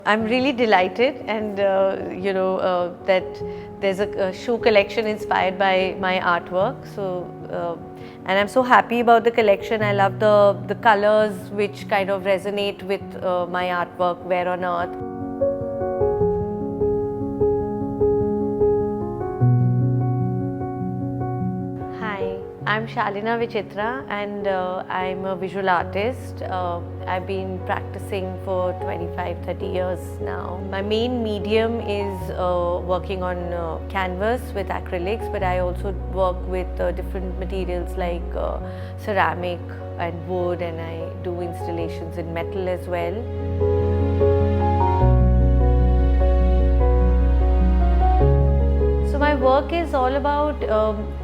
I'm really delighted, and that there's a shoe collection inspired by my artwork. And I'm so happy about the collection. I love the colors which kind of resonate with my artwork, Where on Earth. Hi, I'm Shalina Vichitra, and I'm a visual artist. I've been practicing for 25-30 years now. My main medium is working on canvas with acrylics, but I also work with different materials like ceramic and wood, and I do installations in metal as well. So my work is all about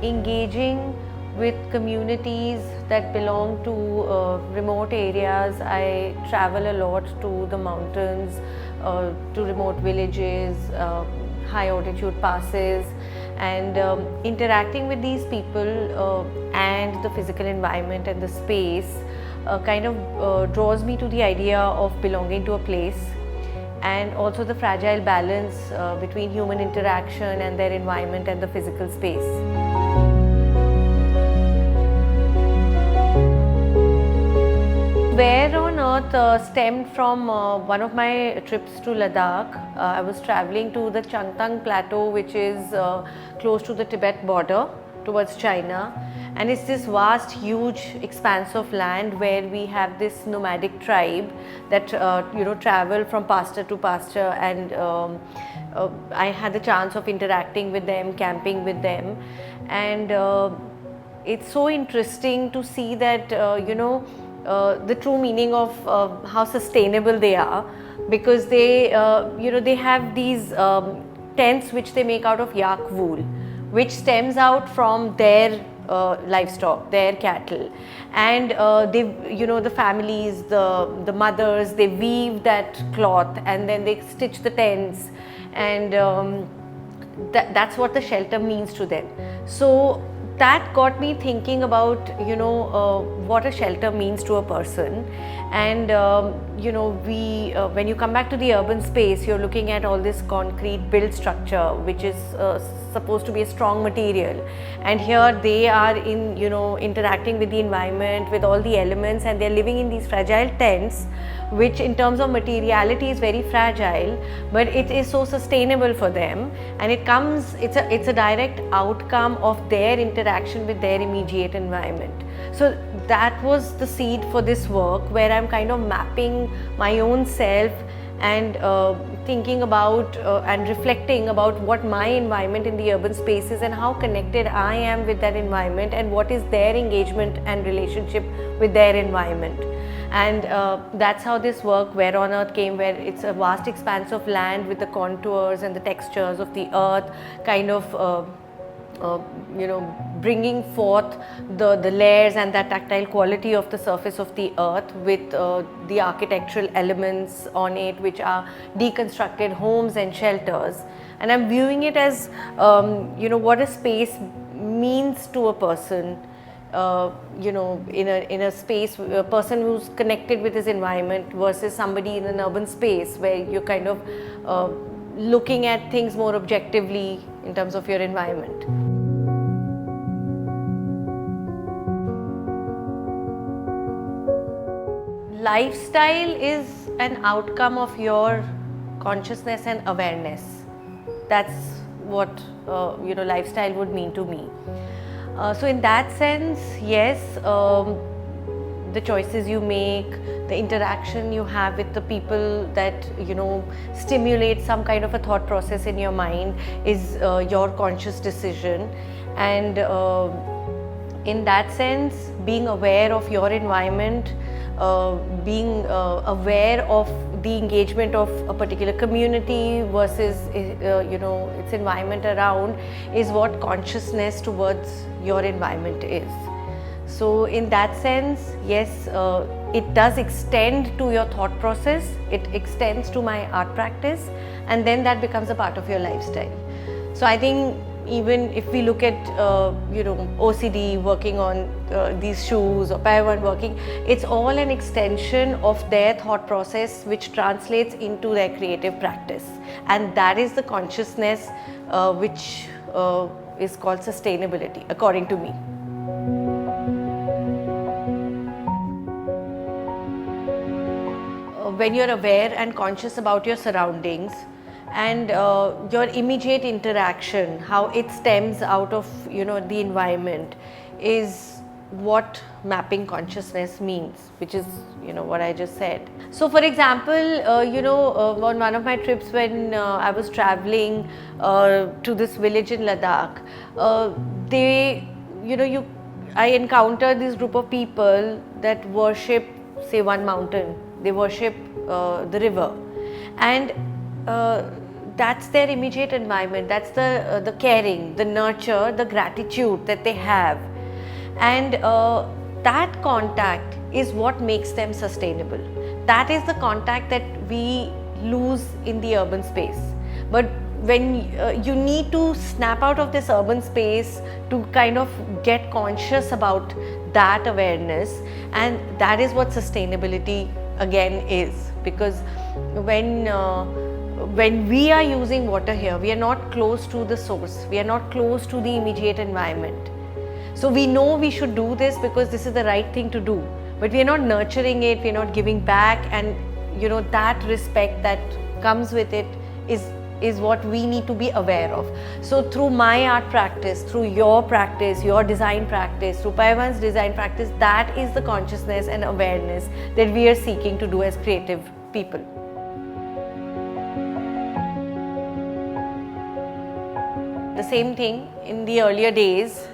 engaging with communities that belong to remote areas. I travel a lot to the mountains, to remote villages, high altitude passes, and interacting with these people and the physical environment and the space kind of draws me to the idea of belonging to a place, and also the fragile balance between human interaction and their environment and the physical space. Where on Earth stemmed from one of my trips to Ladakh. I was traveling to the Changtang Plateau, which is close to the Tibet border towards China, and it's this vast, huge expanse of land where we have this nomadic tribe that travel from pasture to pasture, and I had the chance of interacting with them, camping with them, and it's so interesting to see that the true meaning of how sustainable they are, because they they have these tents which they make out of yak wool, which stems out from their livestock, their cattle, and they, the families, the mothers, they weave that cloth and then they stitch the tents, and that's what the shelter means to them. So that got me thinking about what a shelter means to a person. And when you come back to the urban space, you're looking at all this concrete built structure which is supposed to be a strong material, and here they are in interacting with the environment, with all the elements, and they're living in these fragile tents, which in terms of materiality is very fragile, but it is so sustainable for them, and it's a direct outcome of their interaction with their immediate environment. So that was the seed for this work, where I'm kind of mapping my own self and thinking about and reflecting about what my environment in the urban space is and how connected I am with that environment, and what is their engagement and relationship with their environment. And that's how this work, Where on Earth, came, where it's a vast expanse of land with the contours and the textures of the earth, kind of bringing forth the layers and that tactile quality of the surface of the earth, with the architectural elements on it, which are deconstructed homes and shelters. And I'm viewing it as what a space means to a person, in a space, a person who's connected with his environment, versus somebody in an urban space where you're kind of looking at things more objectively in terms of your environment. Lifestyle is an outcome of your consciousness and awareness. That's what lifestyle would mean to me. So in that sense, yes, the choices you make, the interaction you have with the people that stimulate some kind of a thought process in your mind is your conscious decision. And in that sense, being aware of your environment, being aware of the engagement of a particular community versus its environment around, is what consciousness towards your environment is. So in that sense, yes, it does extend to your thought process, it extends to my art practice, and then that becomes a part of your lifestyle. So I think even if we look at OCD working on these shoes, or Paiwan working, it's all an extension of their thought process which translates into their creative practice, and that is the consciousness which is called sustainability, according to me. When you're aware and conscious about your surroundings and your immediate interaction, how it stems out of the environment, is what mapping consciousness means, which is what I just said. So for example, on one of my trips when I was traveling to this village in Ladakh, I encountered this group of people that worship, say, one mountain. They worship the river, and that's their immediate environment. That's the caring, the nurture, the gratitude that they have, and that contact is what makes them sustainable. That is the contact that we lose in the urban space. But when you need to snap out of this urban space to kind of get conscious about that awareness, and that is what sustainability again is. Because when we are using water here, we are not close to the source, we are not close to the immediate environment. So we know we should do this because this is the right thing to do, but we are not nurturing it, we are not giving back, and that respect that comes with it is what we need to be aware of. So through my art practice, through your practice, your design practice, through Paiwan's design practice, that is the consciousness and awareness that we are seeking to do as creative people. The same thing in the earlier days,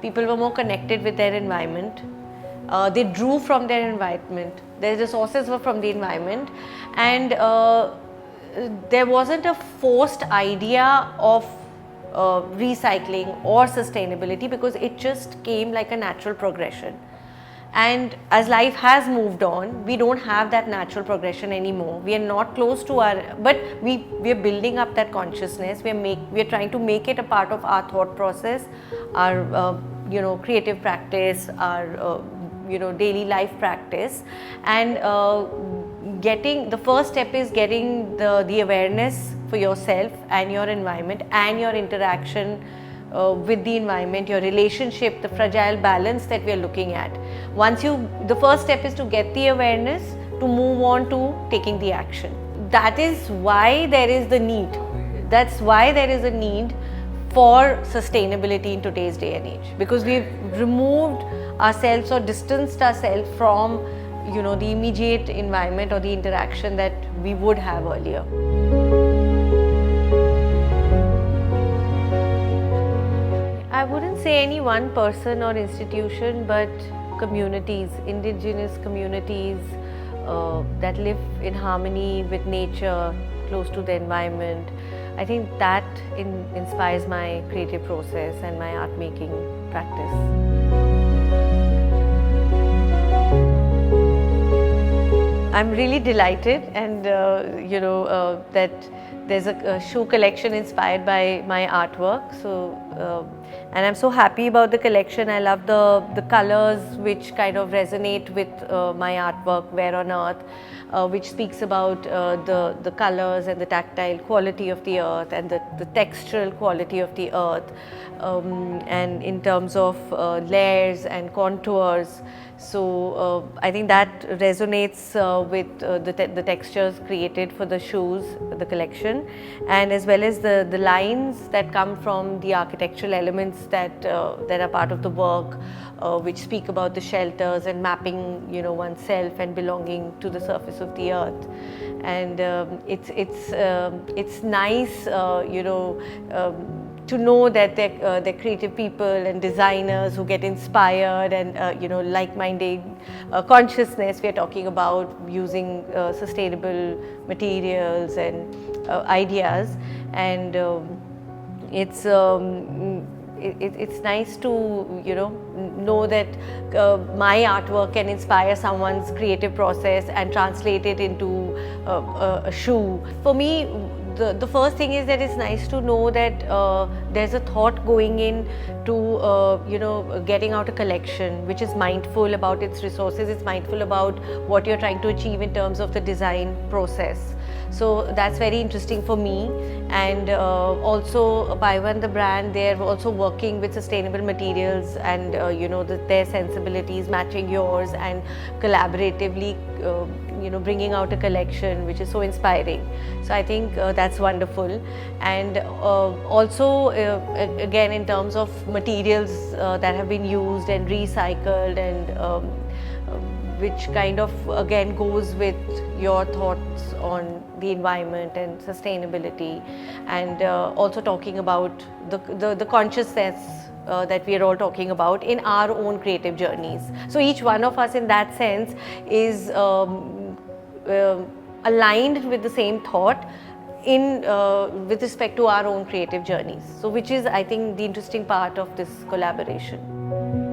people were more connected with their environment. They drew from their environment. Their resources were from the environment, and there wasn't a forced idea of recycling or sustainability, because it just came like a natural progression. And as life has moved on, we don't have that natural progression anymore. We are not close to but we are building up that consciousness. We are trying to make it a part of our thought process, our creative practice, our daily life practice, and the first step is getting the awareness for yourself and your environment and your interaction with the environment, your relationship, the fragile balance that we are looking at. The first step is to get the awareness, to move on to taking the action. That is why there is the need. That's why there is a need for sustainability in today's day and age, because we've removed ourselves or distanced ourselves from the immediate environment or the interaction that we would have earlier. I wouldn't say any one person or institution, but communities, indigenous communities that live in harmony with nature, close to the environment. I think that inspires my creative process and my art making practice. I'm really delighted, and that there's a shoe collection inspired by my artwork. So, and I'm so happy about the collection. I love the colors which kind of resonate with my artwork, Where on Earth, which speaks about the colors and the tactile quality of the earth and the textural quality of the earth, and in terms of layers and contours. So I think that resonates with the textures created for the shoes, the collection, and as well as the lines that come from the architectural elements that are part of the work, which speak about the shelters and mapping oneself and belonging to the surface of the earth. And it's nice to know that they're creative people and designers who get inspired, and like-minded consciousness. We are talking about using sustainable materials and ideas, and it's nice to know that my artwork can inspire someone's creative process and translate it into a shoe. For me, the first thing is that it's nice to know that there's a thought going in to getting out a collection which is mindful about its resources, it's mindful about what you're trying to achieve in terms of the design process. So that's very interesting for me. And also Paiwan, the brand, they're also working with sustainable materials, and their sensibilities matching yours, and collaboratively bringing out a collection which is so inspiring. So I think that's wonderful. And also again, in terms of materials that have been used and recycled, and which kind of again goes with your thoughts on the environment and sustainability, and also talking about the consciousness that we are all talking about in our own creative journeys. So each one of us in that sense is aligned with the same thought in with respect to our own creative journeys. So which is, I think, the interesting part of this collaboration.